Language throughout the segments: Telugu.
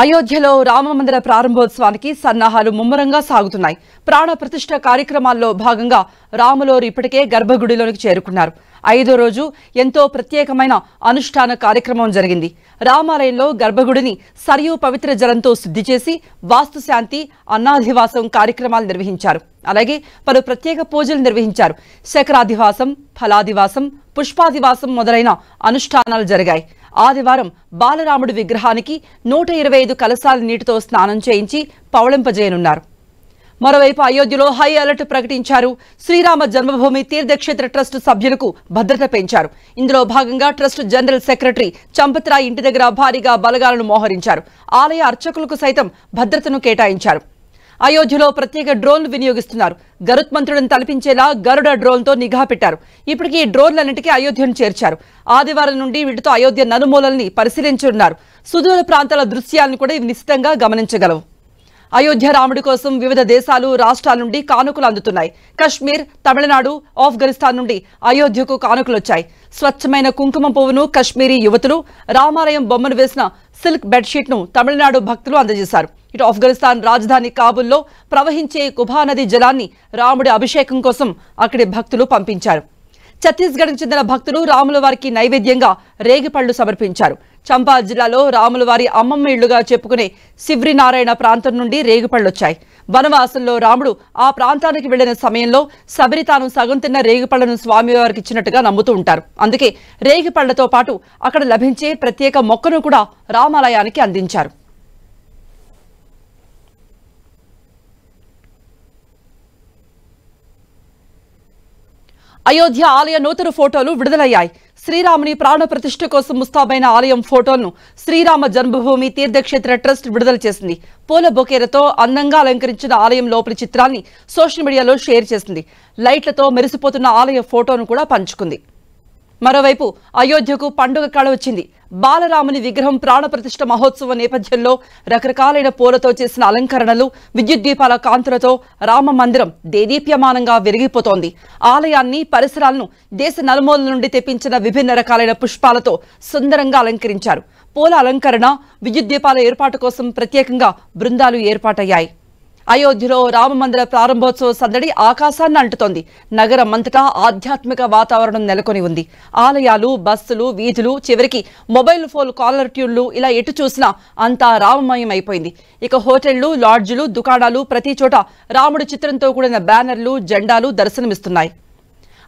అయోధ్యలో రామమందిర ప్రారంభోత్సవానికి సన్నాహాలు ముమ్మరంగా సాగుతున్నాయి. ప్రాణ ప్రతిష్ఠ కార్యక్రమాల్లో భాగంగా రాములోరు ఇప్పటికే గర్భగుడిలోనికి చేరుకున్నారు. 5వ రోజు ఎంతో ప్రత్యేకమైన అనుష్ఠాన కార్యక్రమం జరిగింది. రామాలయంలో గర్భగుడిని సరియు పవిత్ర జలంతో శుద్ధి చేసి వాస్తుశాంతి, అన్నాధివాసం కార్యక్రమాలు నిర్వహించారు. అలాగే పలు ప్రత్యేక పూజలు నిర్వహించారు. శకరాధివాసం, ఫలాదివాసం, పుష్పాదివాసం మొదలైన అనుష్ఠానాలు జరిగాయి. ఆదివారం బాలరాముడి విగ్రహానికి 125 కలశాల నీటితో స్నానం చేయించి పవళింపజేయనున్నారు. మరోవైపు అయోధ్యలో హై అలర్ట్ ప్రకటించారు. శ్రీరామ జన్మభూమి తీర్థక్షేత్ర ట్రస్ట్ సభ్యులకు భద్రత పెంచారు. ఇందులో భాగంగా ట్రస్ట్ జనరల్ సెక్రటరీ చంపత్రాయ్ ఇంటి దగ్గర భారీగా బలగాలను మోహరించారు. ఆలయ అర్చకులకు సైతం భద్రతను కేటాయించారు. అయోధ్యలో ప్రత్యేక డ్రోన్లు వినియోగిస్తున్నారు. గరుత్మంతుడిని తలపించేలా గరుడ డ్రోన్తో నిఘా పెట్టారు. ఇప్పటికీ ఈ డ్రోన్లన్నింటికీ అయోధ్యను చేర్చారు. ఆదివారం నుండి వీటితో అయోధ్య నలుమూలల్ని పరిశీలించనున్నారు. సుదూర ప్రాంతాల దృశ్యాలను కూడా ఇవి నిశితంగా గమనించగలవు. అయోధ్య రాముడి కోసం వివిధ దేశాలు, రాష్ట్రాల నుండి కానుకలు అందుతున్నాయి. కశ్మీర్, తమిళనాడు, ఆఫ్ఘనిస్తాన్ నుండి అయోధ్యకు కానుకలు వచ్చాయి. స్వచ్ఛమైన కుంకుమ పువ్వును కశ్మీరీ యువతులు, రామాలయం బొమ్మను వేసిన సిల్క్ బెడ్షీట్ ను తమిళనాడు భక్తులు అందజేశారు. ఇటు ఆఫ్ఘనిస్తాన్ రాజధాని కాబుల్లో ప్రవహించే కుభా నది జలాన్ని రాముడి అభిషేకం కోసం అక్కడి భక్తులు పంపించారు. ఛత్తీస్గఢ్కు చెందిన భక్తులు రాముల వారికి నైవేద్యంగా రేగిపళ్లు సమర్పించారు. చంపా జిల్లాలో రాముల వారి అమ్మమ్మ ఇళ్లుగా చెప్పుకునే శివ్రినారాయణ ప్రాంతం నుండి రేగిపళ్లొచ్చాయి. వనవాసంలో రాముడు ఆ ప్రాంతానికి వెళ్లిన సమయంలో శబరి తాను సగం తిన్న రేగిపళ్లను స్వామివారికి ఇచ్చినట్టుగా నమ్ముతూ ఉంటారు. అందుకే రేగిపళ్లతో పాటు అక్కడ లభించే ప్రత్యేక మొక్కను కూడా రామాలయానికి అందించారు. అయోధ్య ఆలయ నూతన ఫోటోలు విడుదలయ్యాయి. శ్రీరాముని ప్రాణ ప్రతిష్ఠ కోసం ముస్తాబైన ఆలయం ఫోటోలను శ్రీరామ జన్మభూమి తీర్థక్షేత్ర ట్రస్ట్ విడుదల చేసింది. పూల బొకేలతో అందంగా అలంకరించిన ఆలయం లోపలి చిత్రాన్ని సోషల్ మీడియాలో షేర్ చేసింది. లైట్లతో మెరిసిపోతున్న ఆలయ ఫోటోను కూడా పంచుకుంది. మరోవైపు అయోధ్యకు పండుగ కళ వచ్చింది. బాలరాముని విగ్రహం ప్రాణ ప్రతిష్ఠ మహోత్సవ నేపథ్యంలో రకరకాలైన పూలతో చేసిన అలంకరణలు, విద్యుత్ దీపాల కాంతులతో రామ మందిరం దేదీప్యమానంగా వెలిగిపోతోంది. ఆలయాన్ని, పరిసరాలను దేశ నలుమూల నుండి తెప్పించిన విభిన్న రకాలైన పుష్పాలతో సుందరంగా అలంకరించారు. పూల అలంకరణ, విద్యుత్ దీపాల ఏర్పాటు కోసం ప్రత్యేకంగా బృందాలు ఏర్పాటయ్యాయి. అయోధ్యలో రామమందిర ప్రారంభోత్సవ సందడి ఆకాశాన్ని అంటుతోంది. నగరం అంతటా ఆధ్యాత్మిక వాతావరణం నెలకొని ఉంది. ఆలయాలు, బస్సులు, వీధులు, చివరికి మొబైల్ ఫోన్ కాలర్ ట్యూన్లు, ఇలా ఎటు చూసినా అంతా రామమయం అయిపోయింది. ఇక హోటళ్లు, లాడ్జులు, దుకాణాలు, ప్రతి చోట రాముడి చిత్రంతో కూడిన బ్యానర్లు, జెండాలు దర్శనమిస్తున్నాయి.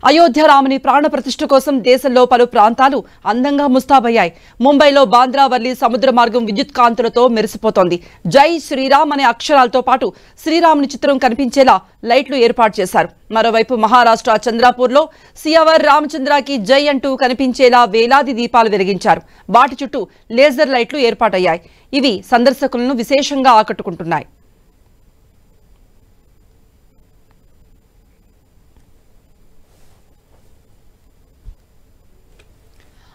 అయోధ్య రాముని ప్రాణ ప్రతిష్ఠ కోసం దేశంలో పలు ప్రాంతాలు అందంగా ముస్తాబయ్యాయి. ముంబైలో బాంద్రా వర్లీ సముద్ర మార్గం విద్యుత్ కాంతులతో మెరిసిపోతోంది. జై శ్రీరామ్ అనే అక్షరాలతో పాటు శ్రీరాముని చిత్రం కనిపించేలా లైట్లు ఏర్పాటు చేశారు. మరోవైపు మహారాష్ట్ర చంద్రాపూర్లో సియావర్ రామచంద్రకి జై అంటూ కనిపించేలా వేలాది దీపాలు వెలిగించారు. వాటి చుట్టూ లేజర్ లైట్లు ఏర్పాటయ్యాయి. ఇవి సందర్శకులను విశేషంగా ఆకట్టుకుంటున్నాయి.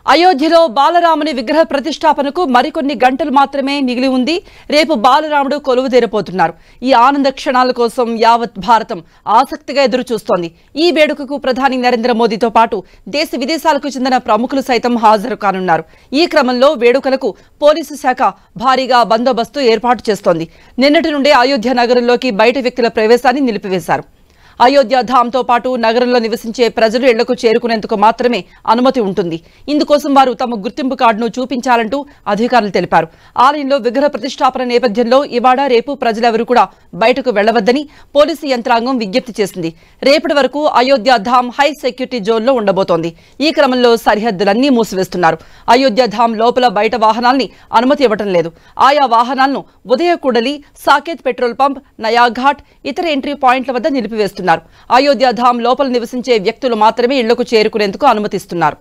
అయోధ్యలో బాలరాముని విగ్రహ ప్రతిష్టాపనకు మరికొన్ని గంటలు మాత్రమే మిగిలి ఉంది. రేపు బాలరాముడు కొలువుదీరపోతున్నారు. ఈ ఆనంద క్షణాల కోసం యావత్ భారతం ఆసక్తిగా ఎదురు చూస్తోంది. ఈ వేడుకకు ప్రధాని నరేంద్ర మోదీతో పాటు దేశ విదేశాలకు చెందిన ప్రముఖులు సైతం హాజరు కానున్నారు. ఈ క్రమంలో వేడుకలకు పోలీసు శాఖ భారీగా బందోబస్తు ఏర్పాటు చేస్తోంది. నిన్నటి నుండే అయోధ్య నగరంలోకి బయట వ్యక్తుల ప్రవేశాన్ని నిలిపివేశారు. అయోధ్య ధామ్తో పాటు నగరంలో నివసించే ప్రజలు ఇళ్లకు చేరుకునేందుకు మాత్రమే అనుమతి ఉంటుంది. ఇందుకోసం వారు తమ గుర్తింపు కార్డును చూపించాలంటూ అధికారులు తెలిపారు. ఆలయంలో విగ్రహ ప్రతిష్టాపన నేపథ్యంలో ఇవాళ, రేపు ప్రజలెవరూ కూడా బయటకు వెళ్లవద్దని పోలీసు యంత్రాంగం విజ్ఞప్తి చేసింది. రేపటి వరకు అయోధ్య ధామ్ హై సెక్యూరిటీ జోన్లో ఉండబోతోంది. ఈ క్రమంలో సరిహద్దులన్నీ మూసివేస్తున్నారు. అయోధ్య ధామ్ లోపల, బయట వాహనాల్ని అనుమతి ఇవ్వటం లేదు. ఆయా వాహనాలను ఉదయకూడలి, సాకేత్ పెట్రోల్ పంప్, నయాఘాట్, ఇతర ఎంట్రీ పాయింట్ల వద్ద నిలిపివేస్తున్నారు. అయోధ్య ధామ్ లోపల నివసించే వ్యక్తులు మాత్రమే ఇళ్లకు చేరుకునేందుకు అనుమతిస్తున్నారు.